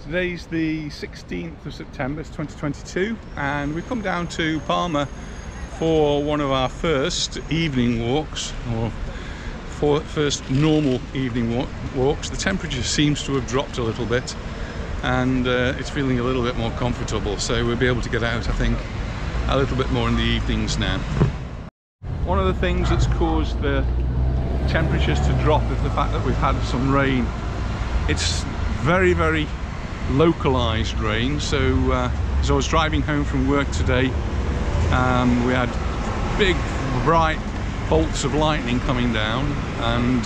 Today's the 16th of September, it's 2022, and we've come down to Palma for one of our first evening walks, or first normal evening walks. The temperature seems to have dropped a little bit, and it's feeling a little bit more comfortable, so we'll be able to get out, I think, a little bit more in the evenings now. One of the things that's caused the temperatures to drop is the fact that we've had some rain. It's very, very localized rain, so as I was driving home from work today, we had big bright bolts of lightning coming down, and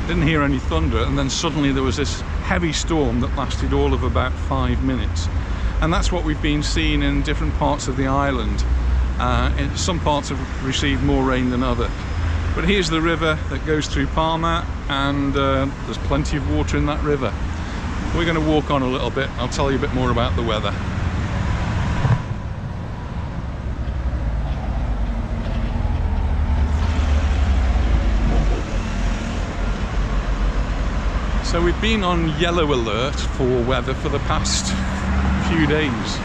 didn't hear any thunder, and then suddenly there was this heavy storm that lasted all of about 5 minutes, and that's what we've been seeing in different parts of the island. Some parts have received more rain than others, but here's the river that goes through Palma, and there's plenty of water in that river. We're going to walk on a little bit. I'll tell you a bit more about the weather. So we've been on yellow alert for weather for the past few days,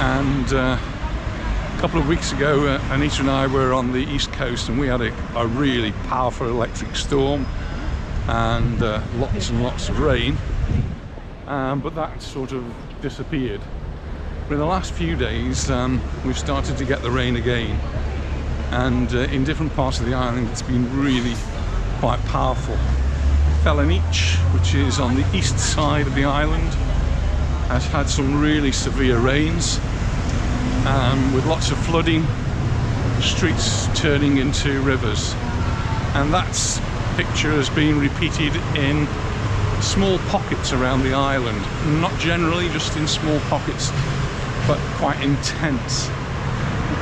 and a couple of weeks ago Anita and I were on the east coast, and we had a really powerful electric storm and lots and lots of rain, but that sort of disappeared. But in the last few days we've started to get the rain again, and in different parts of the island it's been really quite powerful. Felanich, which is on the east side of the island, has had some really severe rains, with lots of flooding, streets turning into rivers, and that picture has been repeated in small pockets around the island, not generally, just in small pockets, but quite intense.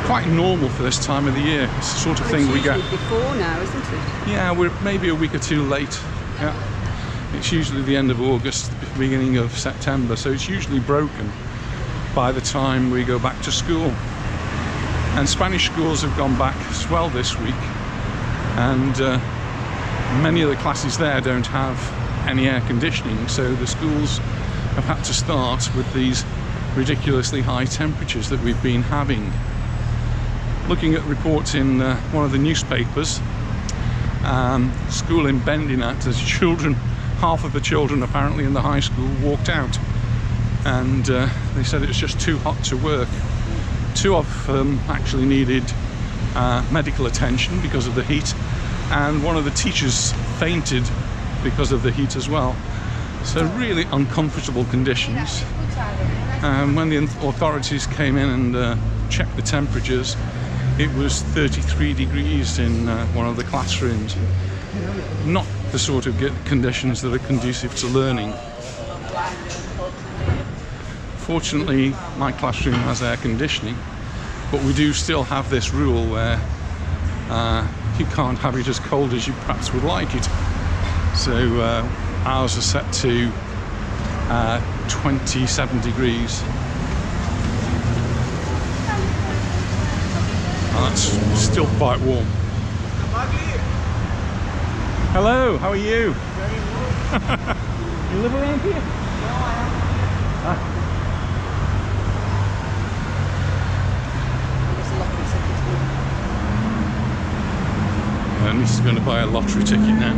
Quite normal for this time of the year. It's the sort of thing we get before now, isn't it? Yeah, we're maybe a week or two late. Yeah, it's usually the end of August, beginning of September, so it's usually broken by the time we go back to school. And Spanish schools have gone back as well this week, and many of the classes there don't have any air conditioning, so the schools have had to start with these ridiculously high temperatures that we've been having. Looking at reports in one of the newspapers, school in Bendinat, as children, half of the children apparently in the high school walked out, and they said it was just too hot to work. Two of them actually needed medical attention because of the heat, and one of the teachers fainted because of the heat as well. So really uncomfortable conditions. When the authorities came in and checked the temperatures, it was 33 degrees in one of the classrooms. Not the sort of conditions that are conducive to learning. Fortunately, my classroom has air conditioning, but we do still have this rule where you can't have it as cold as you perhaps would like it. So ours are set to 27 degrees. That's still quite warm. Hello, how are you? Very warm. You live around here? No, I am. And this is going to buy a lottery ticket now.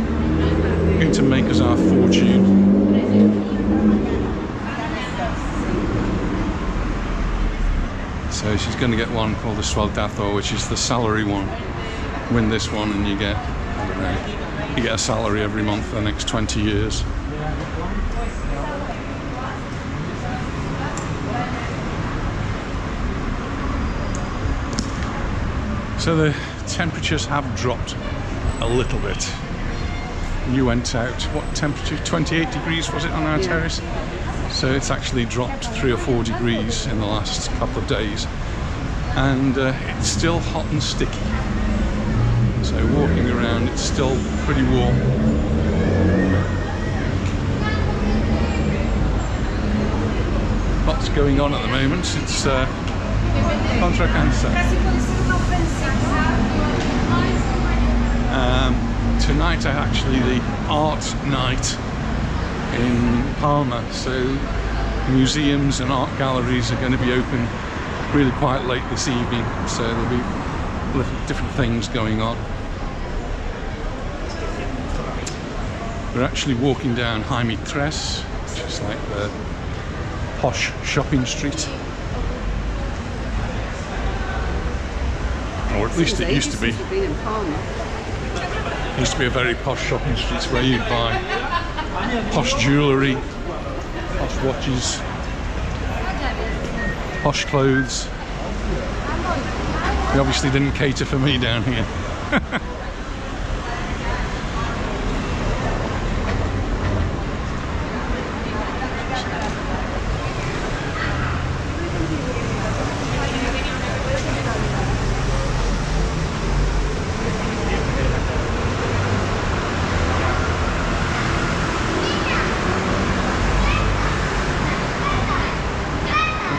Going to make us our fortune. So she's going to get one called the Sueldazo, which is the salary one. Win this one and you get, I don't know, you get a salary every month for the next 20 years. So the temperatures have dropped a little bit. You went out, what temperature? 28 degrees was it on our terrace? So it's actually dropped 3 or 4 degrees in the last couple of days, and it's still hot and sticky. So walking around, it's still pretty warm. Lots going on at the moment. It's Contra Cancer. Tonight actually the art night in Palma, so museums and art galleries are going to be open really quite late this evening, so there'll be little different things going on. We're actually walking down Jaime Tres, which is like the posh shopping street. Or at least it used to be. It used to be a very posh shopping street where you'd buy posh jewellery, posh watches, posh clothes. They obviously didn't cater for me down here.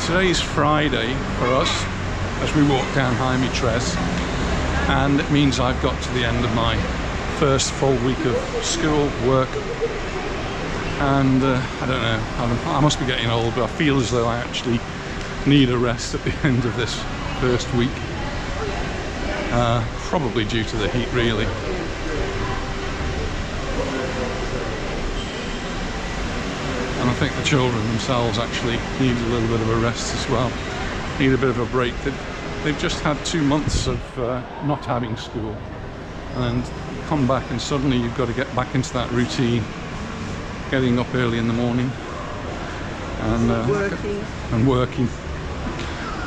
Today's Friday for us as we walk down Jaime Tres, and it means I've got to the end of my first full week of school, work, and I don't know, I must be getting old, but I feel as though I actually need a rest at the end of this first week, probably due to the heat really. And I think the children themselves actually need a little bit of a rest as well, need a bit of a break. They've just had 2 months of not having school, and come back and suddenly you've got to get back into that routine, getting up early in the morning and working.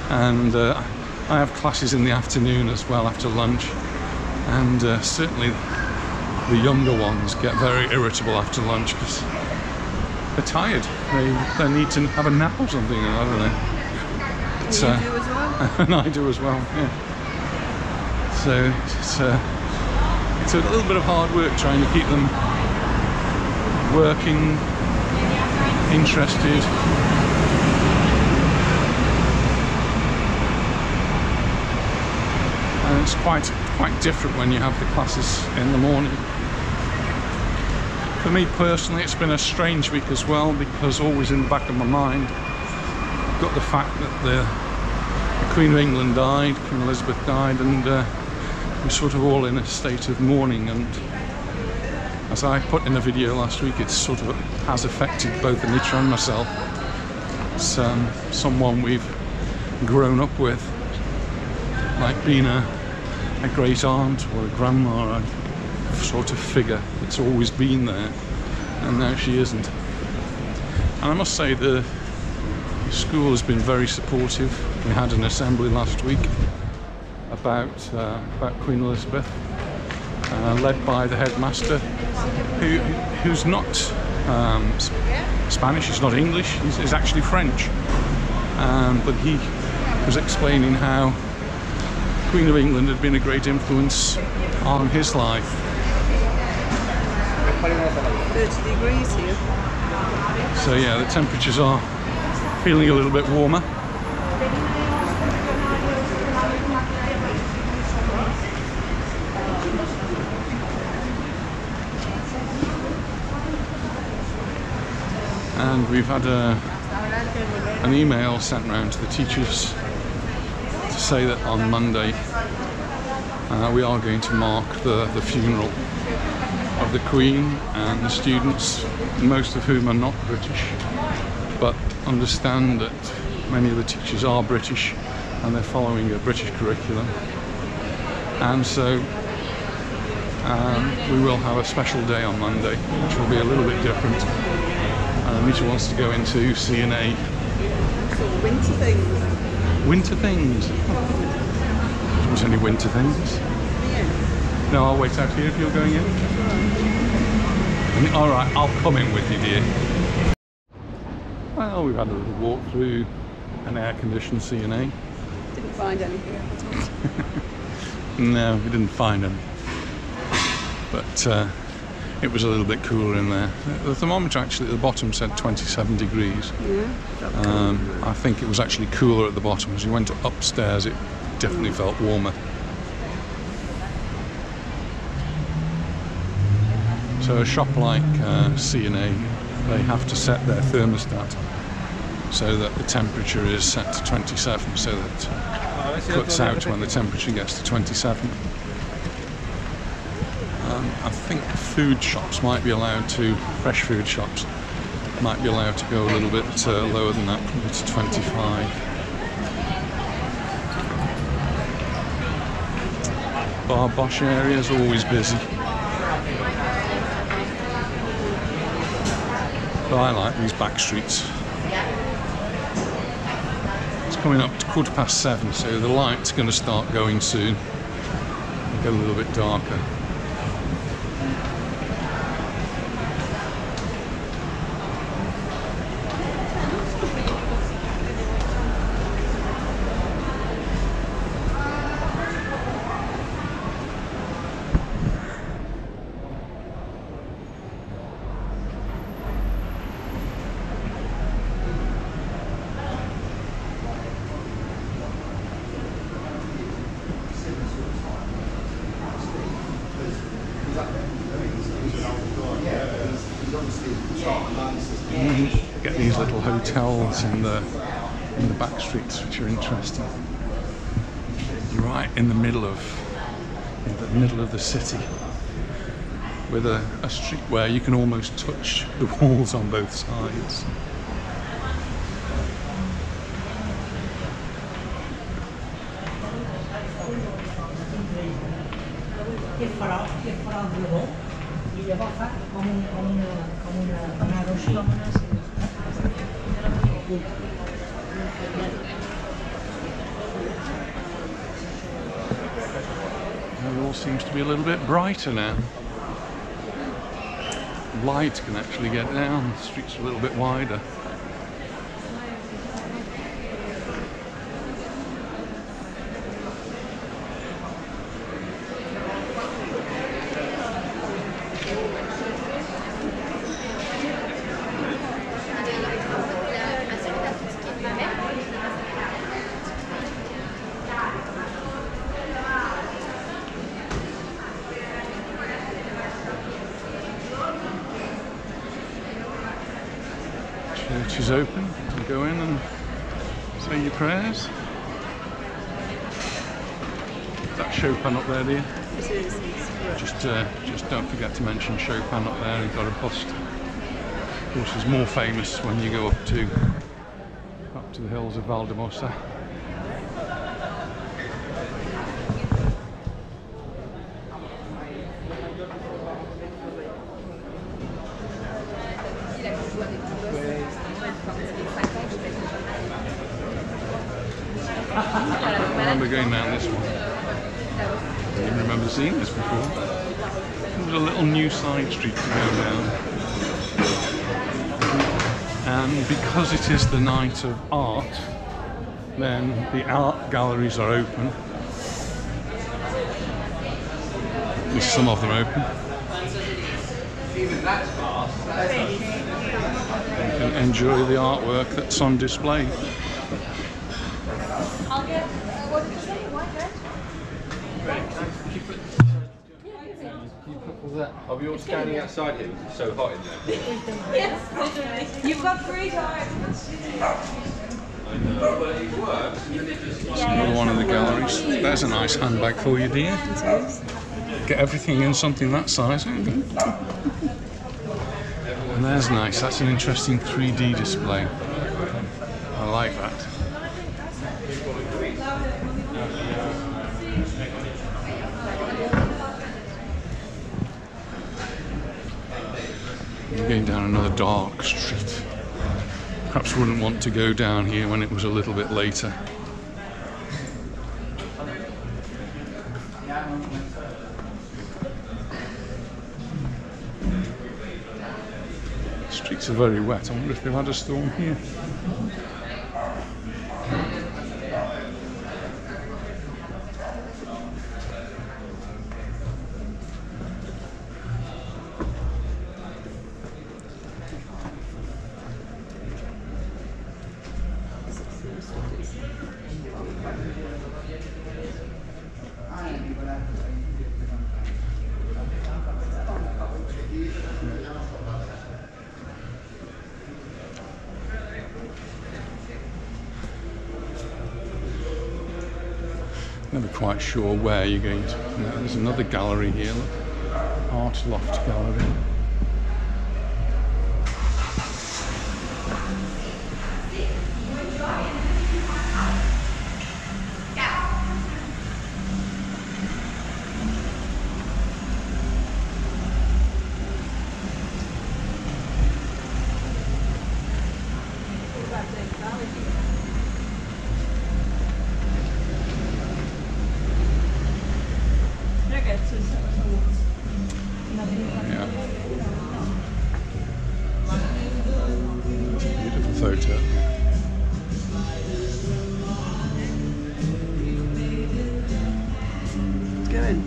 And I have classes in the afternoon as well after lunch, and certainly the younger ones get very irritable after lunch because they're tired. They need to have a nap or something. I don't know. But, you do as well? And I do as well. Yeah. So it's a little bit of hard work trying to keep them working, interested. And it's quite different when you have the classes in the morning. For me personally, it's been a strange week as well, because always in the back of my mind I've got the fact that the Queen of England died, Queen Elizabeth died, and we're sort of all in a state of mourning. And as I put in a video last week, it sort of has affected both Anita and myself. It's someone we've grown up with, like being a great aunt or a grandma, or a sort of figure that's always been there, and now she isn't. And I must say the school has been very supportive. We had an assembly last week about Queen Elizabeth, led by the headmaster, who's not Spanish, he's not English, he's actually French, but he was explaining how Queen of England had been a great influence on his life. 30 degrees here. So yeah, the temperatures are feeling a little bit warmer. And we've had an email sent round to the teachers to say that on Monday we are going to mark the funeral of the Queen and the students, most of whom are not British, but understand that many of the teachers are British and they're following a British curriculum. And so we will have a special day on Monday, which will be a little bit different. Anita wants to go into C&A. So winter things. Winter things? There wasn't any winter things. No, I'll wait out here if you're going in. Alright, I'll come in with you, dear. Well, we've had a little walk through an air-conditioned C&A. Didn't find anything. No, we didn't find any. But it was a little bit cooler in there. The thermometer actually at the bottom said 27 degrees. Yeah. I think it was actually cooler at the bottom. As you went upstairs, it definitely felt warmer. So a shop like C&A they have to set their thermostat so that the temperature is set to 27, so that it cuts out when the temperature gets to 27. I think food shops might be allowed to, fresh food shops might be allowed to go a little bit lower than that, probably to 25. Bar Bosch area is always busy. But I like these back streets. It's coming up to 7:15, so the light's going to start going soon. It'll get a little bit darker. Get these little hotels in the back streets, which are interesting. You're right in the middle of the city, with a street where you can almost touch the walls on both sides. It all seems to be a little bit brighter now. Light can actually get down, the streets are a little bit wider. Church is open. You can go in and say your prayers. Is that Chopin up there, dear? It is. Just don't forget to mention Chopin up there. He's got a bust. Of course, he's more famous when you go up to the hills of Valdemosa. I remember going down this one. I didn't remember seeing this before. There was a little new side street to go down. And because it is the night of art, then the art galleries are open. At least some of them open. You can enjoy the artwork that's on display. I'll get, what did you say? What, red? Are we all standing outside here? It's so hot in there. Yes, literally. You've got 3 times. I know, but it works. And then it just... That's another one of the galleries. There's a nice handbag for you, dear. Get everything in something that size, ain't it? And there's nice. That's an interesting 3D display. I like that. We're going down another dark street. Perhaps wouldn't want to go down here when it was a little bit later. The streets are very wet. I wonder if they've had a storm here. Never quite sure where you're going to. There's another gallery here, look. Art Loft Gallery. Yeah. Beautiful photo. It's going.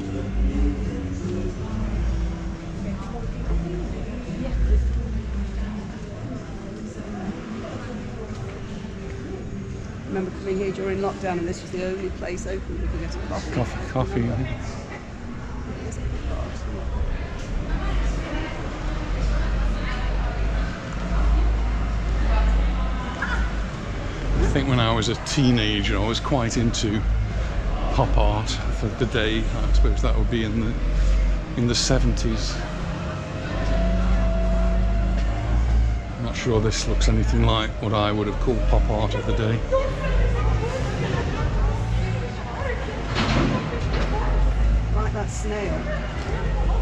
I remember coming here during lockdown and this was the only place open we could get a coffee. Coffee, I think. I think when I was a teenager I was quite into pop art for the day. I suppose that would be in the 70s. I'm not sure this looks anything like what I would have called pop art of the day. Like that snail.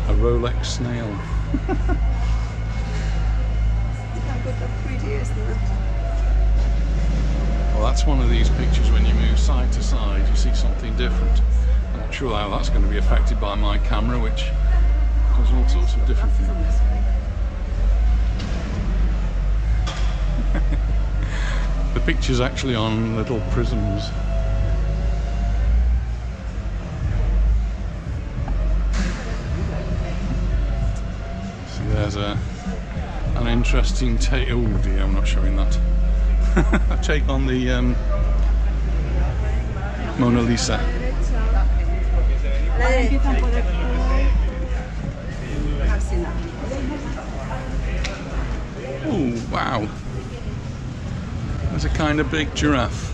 A Rolex snail. Look how good that 3D is there. Well, that's one of these pictures when you move side to side, you see something different. I'm not sure how that's going to be affected by my camera, which does all sorts of different things. The picture's actually on little prisms. So there's an interesting take. Oh dear, I'm not showing that. A take on the Mona Lisa. Oh wow, that's a kind of big giraffe.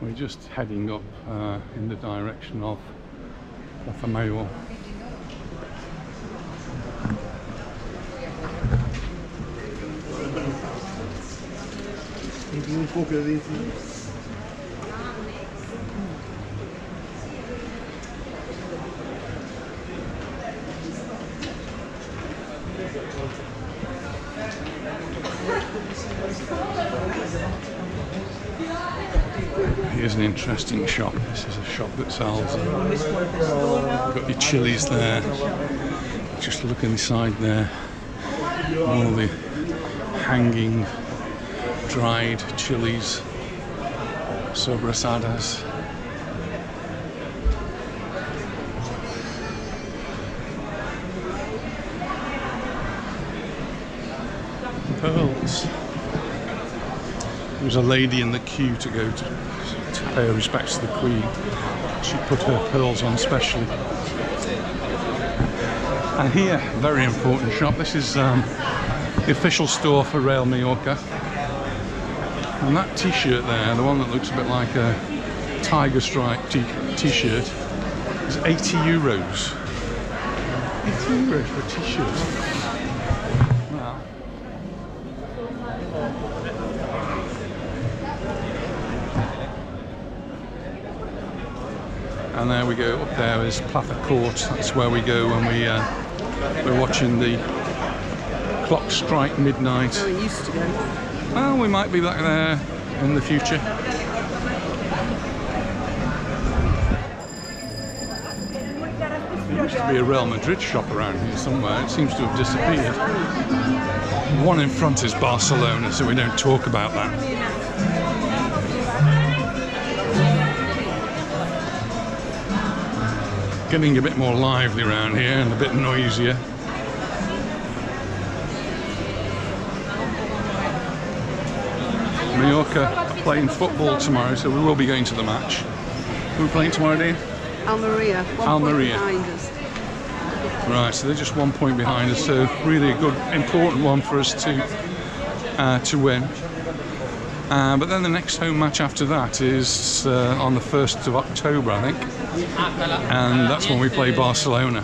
We're just heading up in the direction of Plaza Mayor. Here's an interesting shop. This is a shop that sells got your chilies there. Just look inside there. All the hanging dried chilies, sobrasadas. Pearls. There was a lady in the queue to go to pay her respects to the Queen. She put her pearls on specially. And here, very important shop. This is the official store for Rail Mallorca. And that t-shirt there, the one that looks a bit like a tiger stripe t-shirt, is 80 euros. 80 euros for a t-shirt. Wow. And there we go, up there is Plaza Court. That's where we go when we're watching the clock strike midnight. Where we used to go. Well, we might be back there in the future. There used to be a Real Madrid shop around here somewhere. It seems to have disappeared. One in front is Barcelona, so we don't talk about that. Getting a bit more lively around here and a bit noisier. Mallorca are playing football tomorrow, so we will be going to the match. Who are we playing tomorrow, dear? Almeria. Almeria. Behind us. Right, so they're just 1 point behind us, so really a good, important one for us to win. But then the next home match after that is on the 1st of October, I think. And that's when we play Barcelona.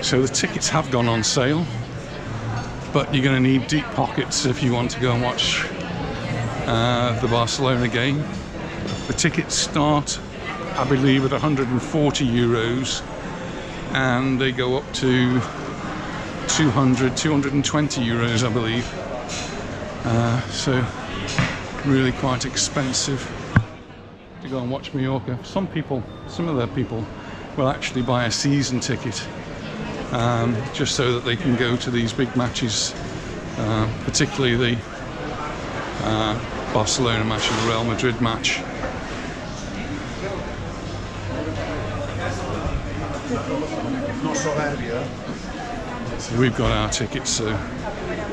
So the tickets have gone on sale, but you're going to need deep pockets if you want to go and watch the Barcelona game. The tickets start, I believe, at 140 euros, and they go up to 220 euros, I believe. So really quite expensive to go and watch Mallorca. Some other people will actually buy a season ticket just so that they can go to these big matches, particularly the Barcelona match and the Real Madrid match. So we've got our tickets, so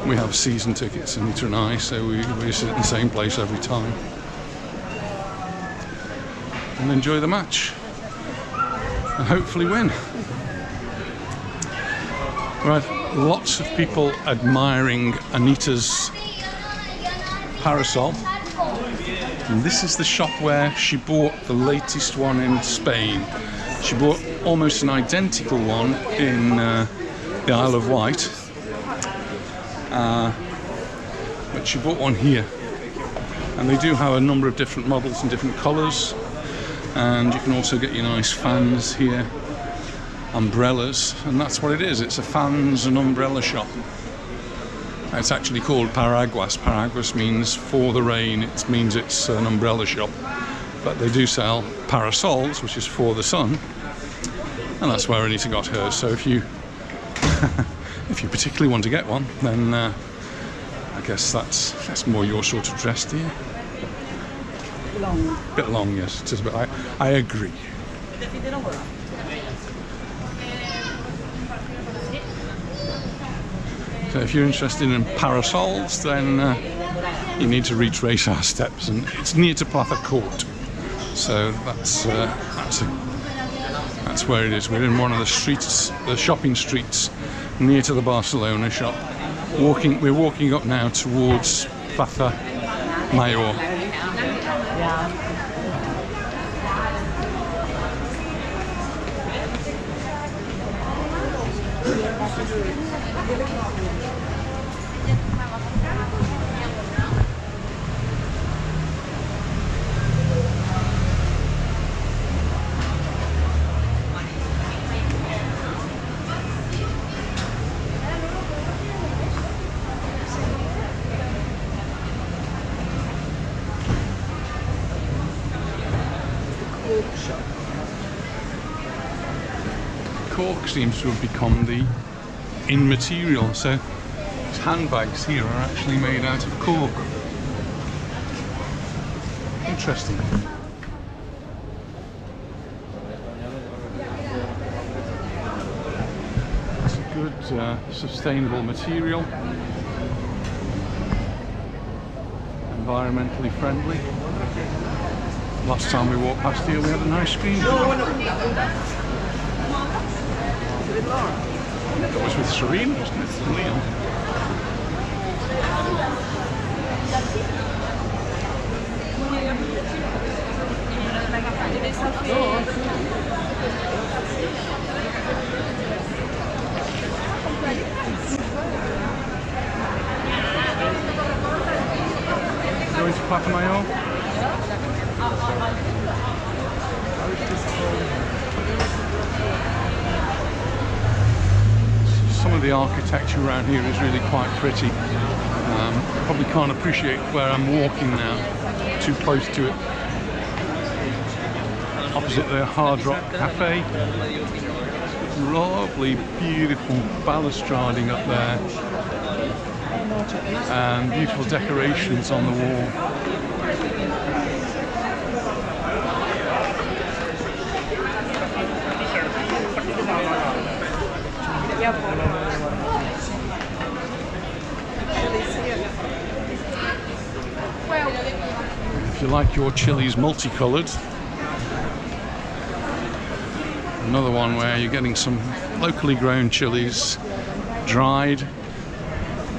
we have season tickets, Anita and I, so we sit in the same place every time and enjoy the match and hopefully win. Right, lots of people admiring Anita's parasol. And this is the shop where she bought the latest one in Spain. She bought almost an identical one in the Isle of Wight, but she bought one here. And they do have a number of different models and different colours, and you can also get your nice fans here, umbrellas, and that's what it is. It's a fans and umbrella shop. It's actually called Paraguas. Paraguas means for the rain. It means it's an umbrella shop. But they do sell parasols, which is for the sun, and that's where Anita got hers. So if you if you particularly want to get one, then I guess that's more your sort of dress, dear. Long. Bit long, yes. It is a bit. I agree. So if you're interested in parasols, then you need to retrace our steps, and it's near to Plaza Court. So that's where it is. We're in one of the streets, the shopping streets, near to the Barcelona shop. We're walking up now towards Plaza Major. Cork seems to have become the in material, so handbags here are actually made out of cork. Interesting. It's a good sustainable material, and environmentally friendly. Last time we walked past here we had an ice cream. That was with Serena, wasn't it? And Liam. Going to Palma. Some of the architecture around here is really quite pretty. Probably can't appreciate where I'm walking now, too close to it. Opposite the Hard Rock Cafe. Lovely, beautiful balustrading up there. And beautiful decorations on the wall. If you like your chilies multicoloured, another one where you're getting some locally grown chilies, dried.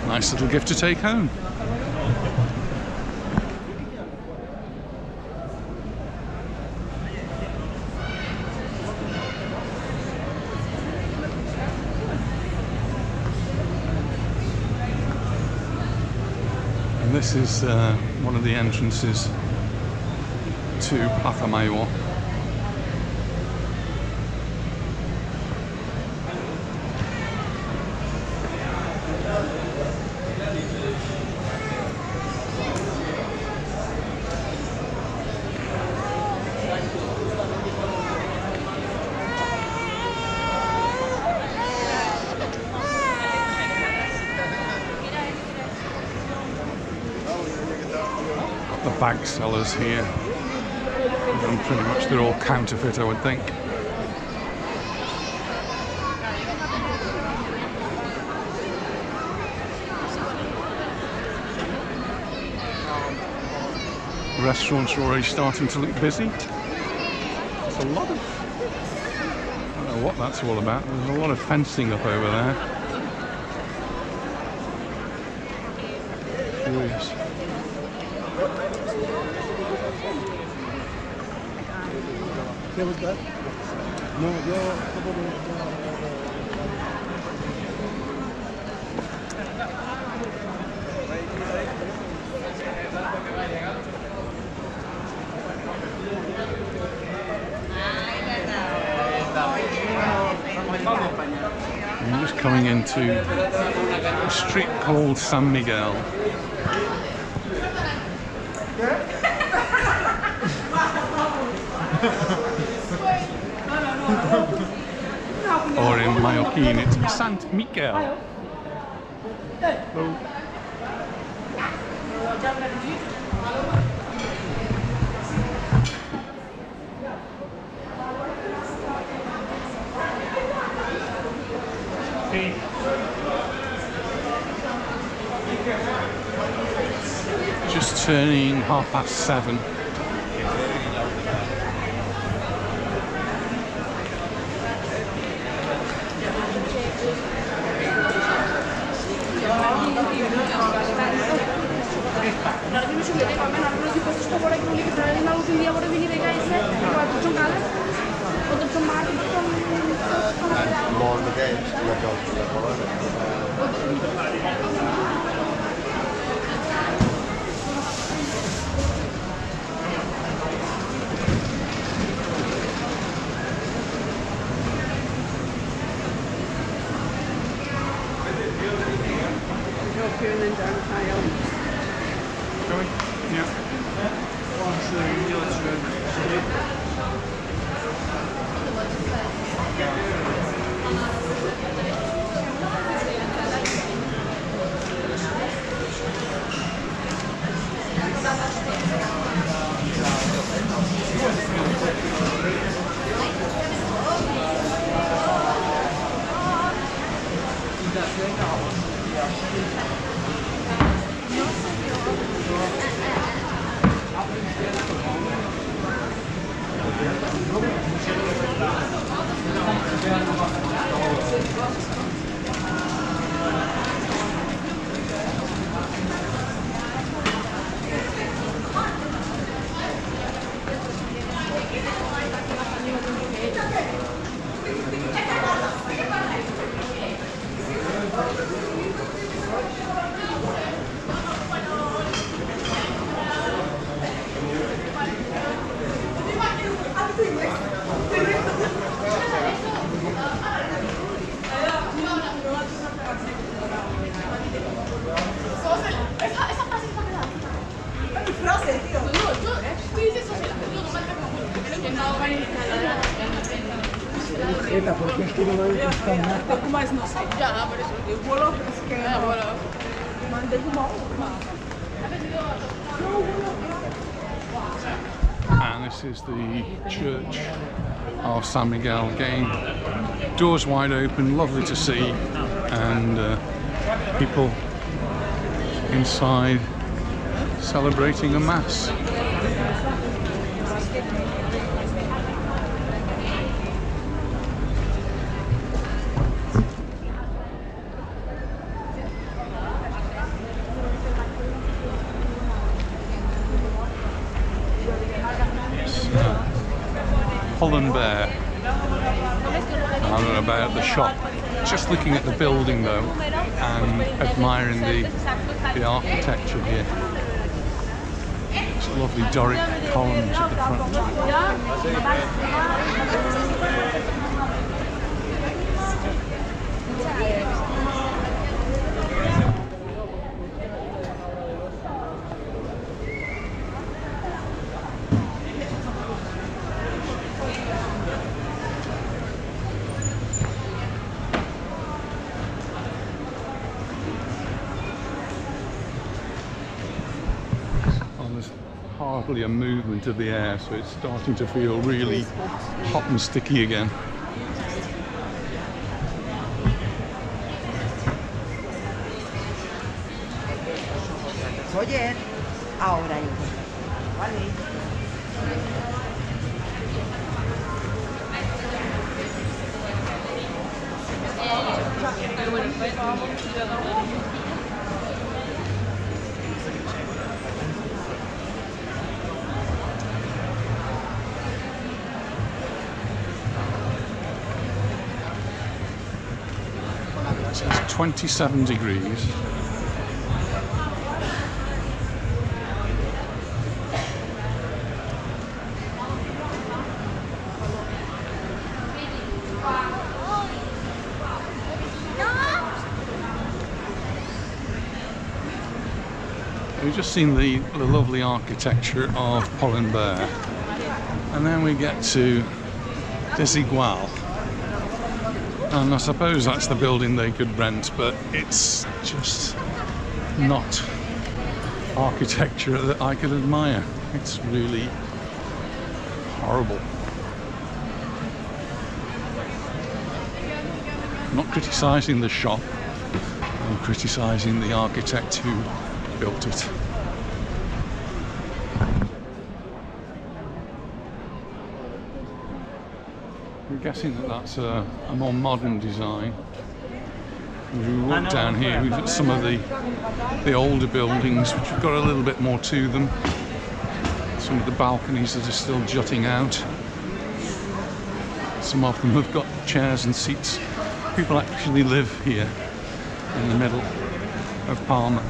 Nice little gift to take home. And this is one of the entrances to Plaza Mayor. The bag sellers here, and pretty much they're all counterfeit, I would think. The restaurants are already starting to look busy. There's a lot of, I don't know what that's all about, there's a lot of fencing up over there. Curious. ¿Qué buscar? No, yo... I'm just coming into a street called San Miguel. Or in Mallorquin it's Sant Miguel. Oh. Just turning 7:30. And then down Kyle. Going? Yeah. Porque es que no hay que estar nada. Mas não sei. Já, por isso. Eu vou lá, porque é agora. Mandei pro mal. And this is the Church of San Miguel again. Doors wide open, lovely to see, and people inside celebrating a mass. Bear. I don't know about the shop. Just looking at the building though, and admiring the architecture here. It's lovely Doric columns at the front. Hardly a movement of the air, so it's starting to feel really hot and sticky again. Oye, ahora vale. It's 27 degrees. We've just seen the lovely architecture of Palma, and then we get to Desigual. And I suppose that's the building they could rent, but it's just not architecture that I could admire. It's really horrible. I'm not criticising the shop, I'm criticising the architect who built it. I'm guessing that that's a more modern design. As we walk down here, we've got some of the older buildings which have got a little bit more to them. Some of the balconies that are still jutting out. Some of them have got chairs and seats. People actually live here in the middle of Palma.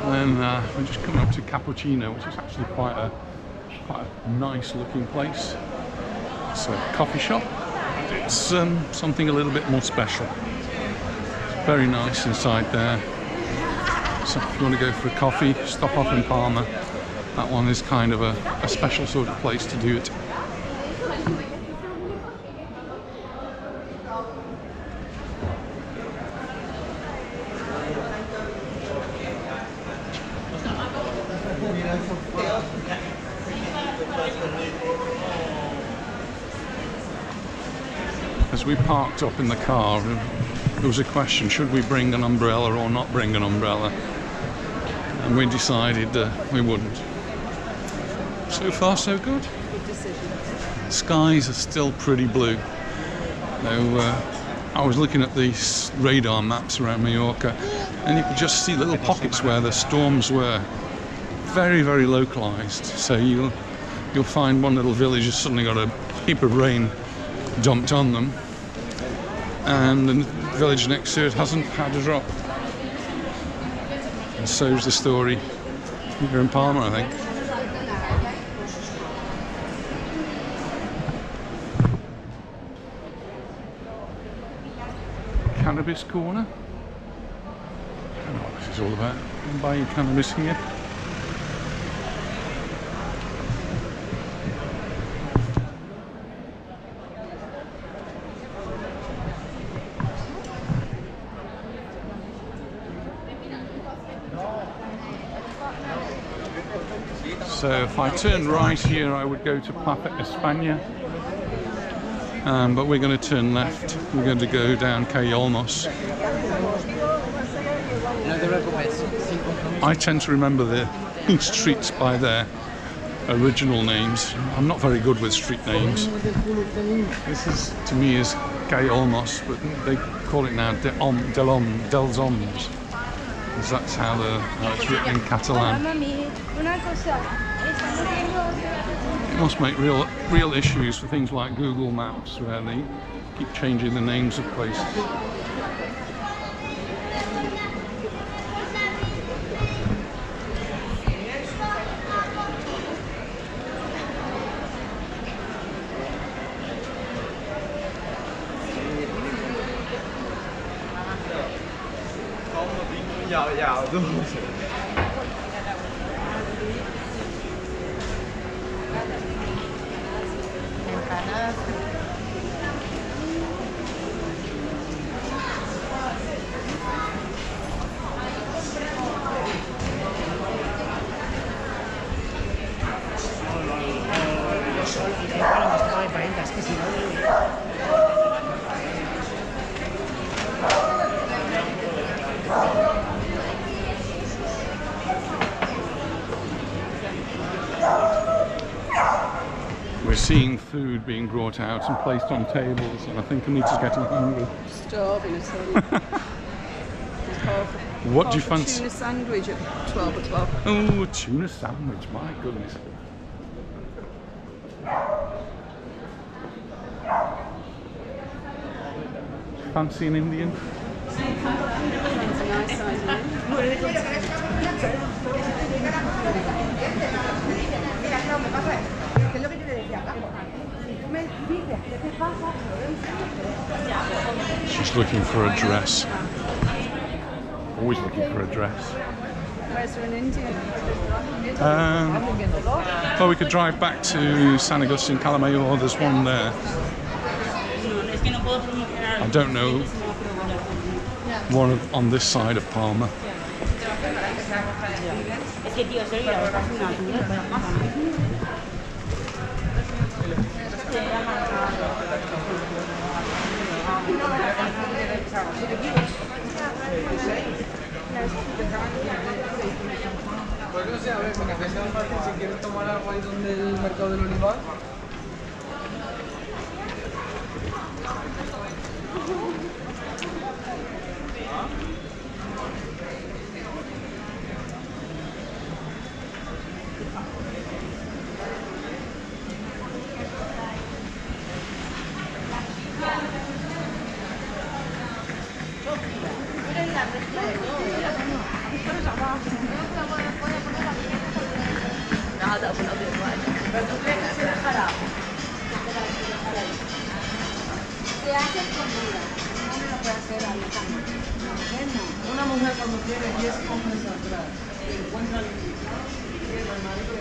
And we're just coming up to Cappuccino, which is actually quite a nice looking place. It's a coffee shop. It's something a little bit more special. It's very nice inside there. So if you want to go for a coffee, stop off in Palma. That one is kind of a special sort of place to do it. as we parked up in the car, there was a question, should we bring an umbrella or not bring an umbrella? And we decided we wouldn't. So far so good. Good decision. Skies are still pretty blue. Now, I was looking at these radar maps around Mallorca, and you could just see little pockets where the storms were very, very localized. So you'll find one little village has suddenly got a heap of rain dumped on them, and the village next to it hasn't had a drop. And so's the story here in Palma, I think. Cannabis corner. I don't know what this is all about. You can buy your cannabis here. So if I turn right here, I would go to Plaza España. But we're going to turn left. We're going to go down Calle Olmos. I tend to remember the streets by their original names. I'm not very good with street names. This is, to me, is Calle Olmos, but they call it now dels Oms, because that's how it's written in Catalan. It must make real issues for things like Google Maps, where they keep changing the names of places. We're seeing food being brought out and placed on tables, and I think Anita's getting hungry. Starving at home. What do you fancy? Tuna sandwich at 12 o'clock. Oh, a tuna sandwich, my goodness. Fancy an Indian? She's looking for a dress. Always looking for a dress. Where's there an Indian? Well, we could drive back to San Agustin, Calamayor. There's one there. I don't know one on this side of Palma. Pues no sé, a ver, porque sea más fácil si quieres tomar algo ahí donde el mercado del olivar. Una mujer cuando tiene 10 hombres atrás encuentra el marido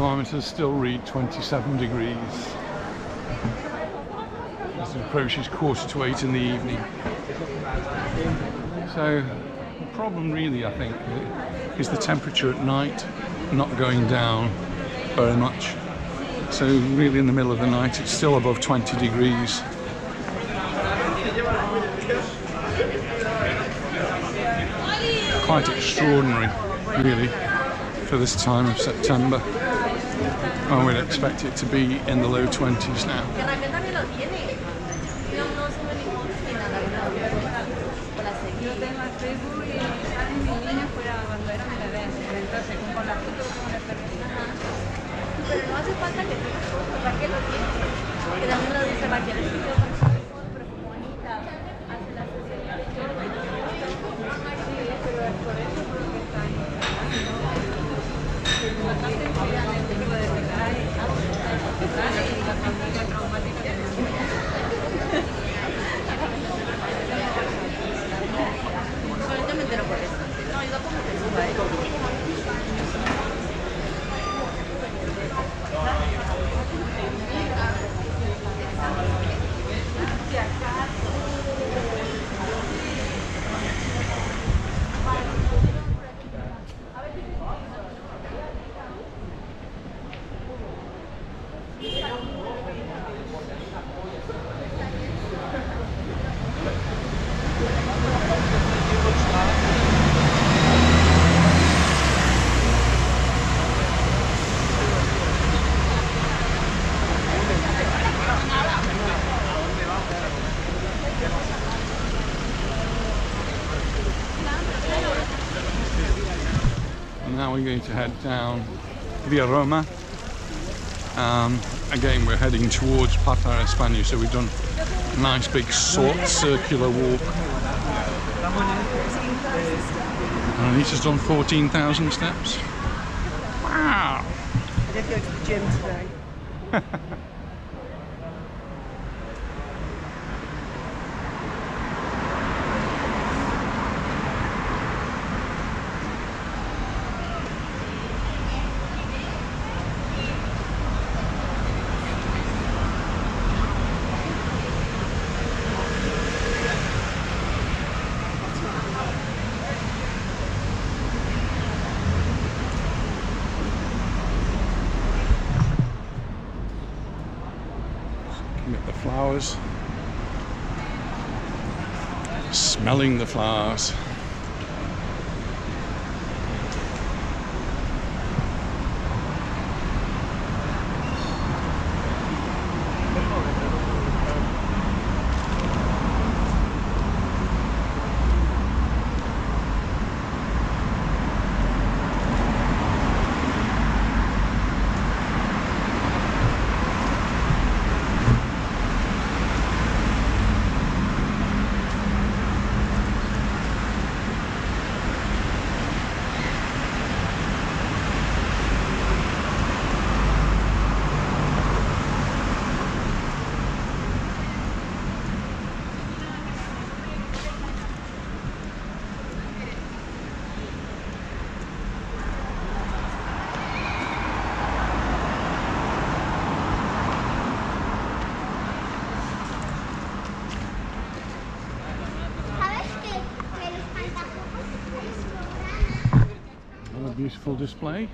thermometers still read 27 degrees as it approaches 7:45 in the evening. So the problem really, I think, is the temperature at night not going down very much. So really in the middle of the night it's still above 20 degrees. Quite extraordinary, really, for this time of September. I would expect it to be in the low 20s now. Yo tengo el Facebook y salen mis niños fuera cuando eran bebés, entonces con la foto como una perrita. Pero no hace falta que tengas fotos, Raquel lo tiene. Que también lo dice Raquel, es que yo pero como bonita, hace la sesión de Jordan. Sí, pero es por eso por lo que está ahí. Bastante cuidadamente que puede pegar y la familia traumática que me Yo me entero por eso. No, yo tampoco me suba, Now we're going to head down via Roma. Again, we're heading towards Plaza España, so we've done a nice big circular walk. And Anita's done 14,000 steps. Wow! I did go to the gym today. At the flowers, smelling the flowers. Beautiful display.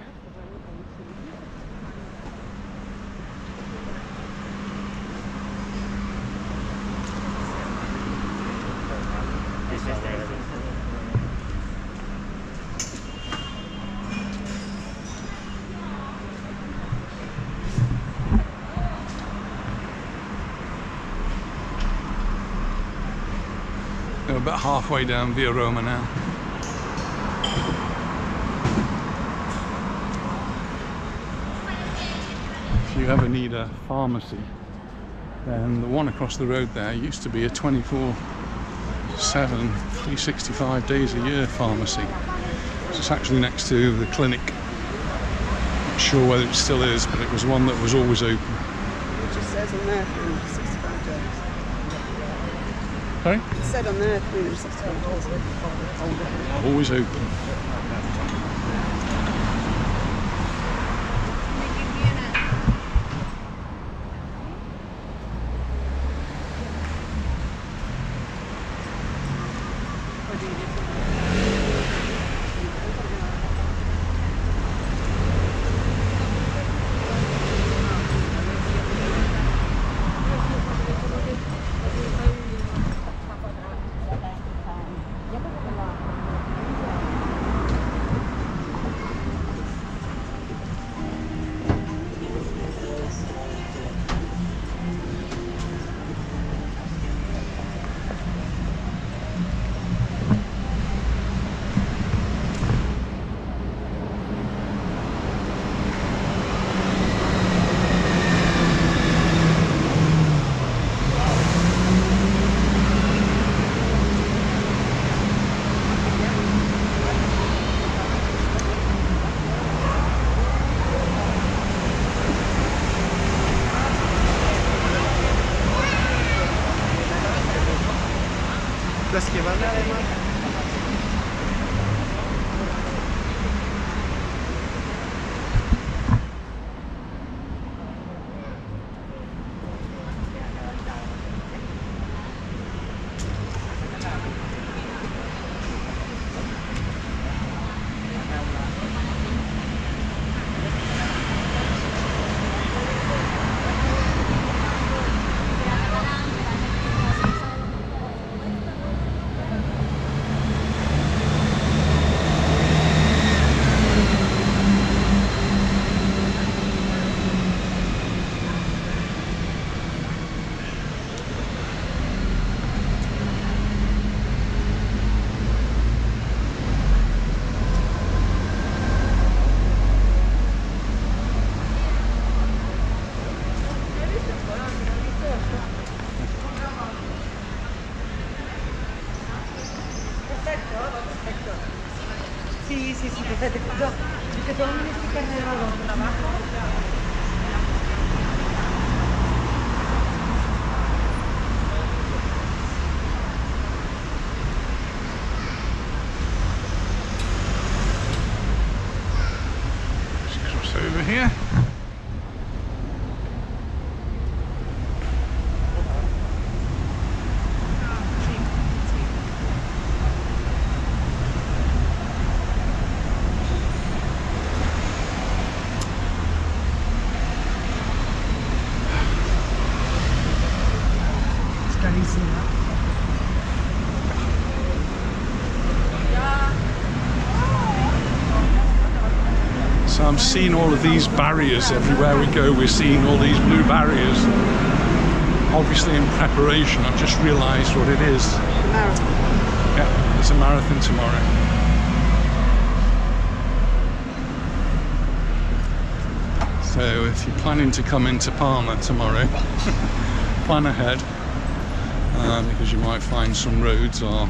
They're about halfway down Via Roma now. If you ever need a pharmacy, then the one across the road there used to be a 24/7, 365 days a year pharmacy. It's actually next to the clinic. Not sure whether it still is, but it was one that was always open. It just says on there 365 days. Sorry? It said on there 365 days. Always open. Las que van además. Sí, sí, sí, perfecto. Yo, que todo mi sticker de trabajo. Just cross over here. So I'm seeing all of these barriers everywhere we go. We're seeing all these blue barriers. Obviously in preparation, I've just realised what it is. The marathon. Yeah, there's a marathon tomorrow. So if you're planning to come into Palma tomorrow, plan ahead, because you might find some roads are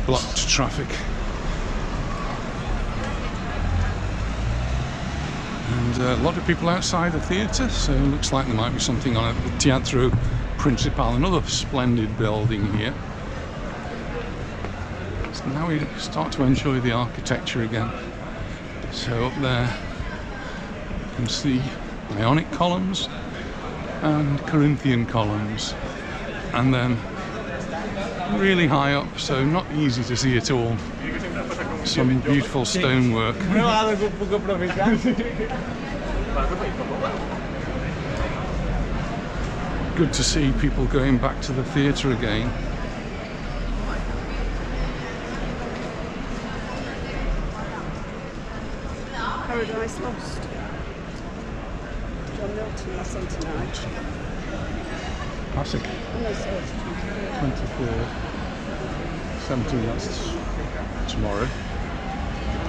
blocked to traffic. And a lot of people outside the theatre, so it looks like there might be something on it. The Teatro Principal, another splendid building here. So now we start to enjoy the architecture again. So up there you can see Ionic columns and Corinthian columns, and then really high up, so not easy to see it all, some beautiful stonework. Good to see people going back to the theatre again. Paradise Lost. John Milton, that's on tonight. Classic. And they say it's 23rd. 17th, that's tomorrow.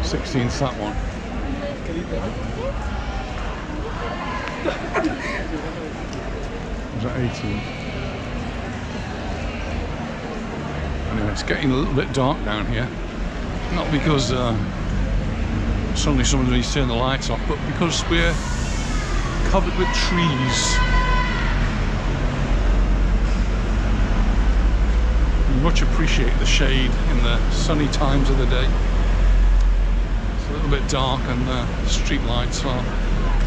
16th, that one. Was that 18th? Anyway, it's getting a little bit dark down here. Not because suddenly somebody's turned the lights off, but because we're covered with trees. We much appreciate the shade in the sunny times of the day. It's a little bit dark and the street lights are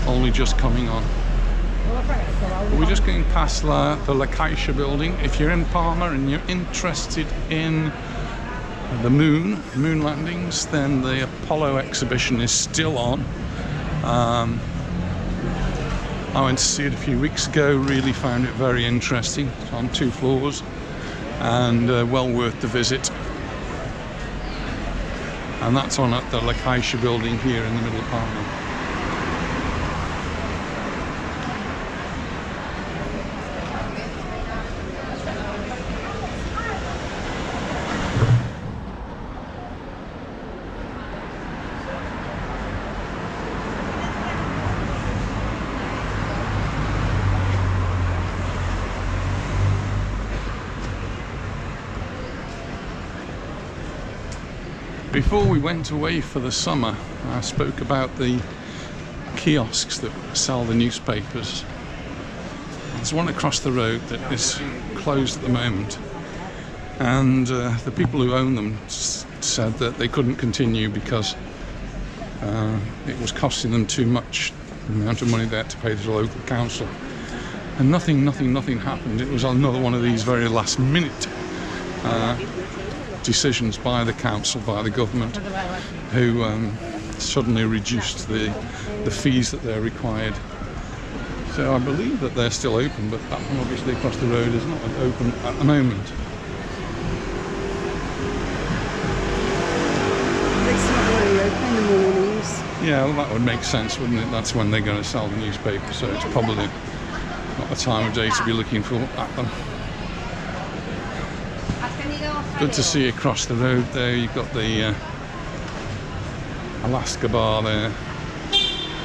only just coming on. But we're just getting past the La Caixa building. If you're in Palma and you're interested in the moon landings. Then the Apollo exhibition is still on. I went to see it a few weeks ago, really found it very interesting. It's on 2 floors and well worth the visit. And that's on at the La Caixa building here in the middle of Palma. Before we went away for the summer, I spoke about the kiosks that sell the newspapers. There's one across the road that is closed at the moment, and the people who own them said that they couldn't continue because it was costing them too much, the amount of money they had to pay to the local council. And nothing happened. It was another one of these very last minute decisions by the council, by the government, who suddenly reduced the fees that they're required. So I believe that they're still open, but that one obviously across the road is not open at the moment. It's not really open in the mornings. Yeah, well, that would make sense, wouldn't it? That's when they're going to sell the newspaper, so it's probably not the time of day to be looking at them. Good to see across the road there. You've got the Alaska bar there.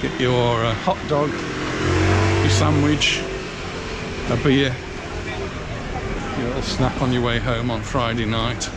Get your hot dog, your sandwich, a beer, your little snack on your way home on Friday night.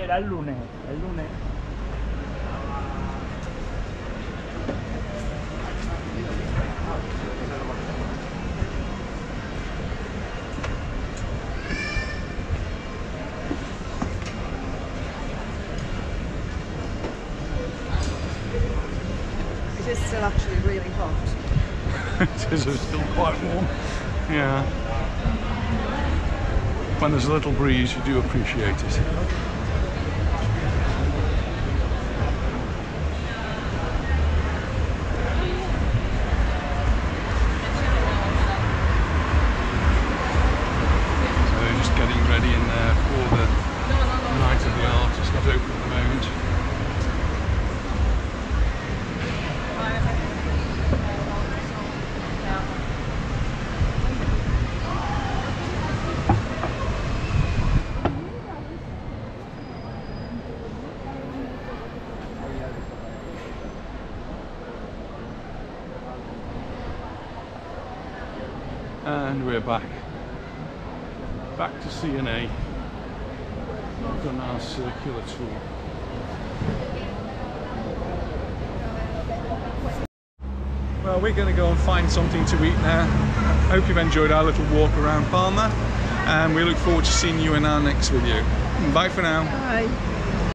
Era el lunes, It is still actually really hot. It is still quite warm. Yeah. When there's a little breeze, you do appreciate it. And we're back to C&A. We've done our circular tour. Well, we're going to go and find something to eat now. Hope you've enjoyed our little walk around Palma, and we look forward to seeing you in our next video. Bye for now. Bye.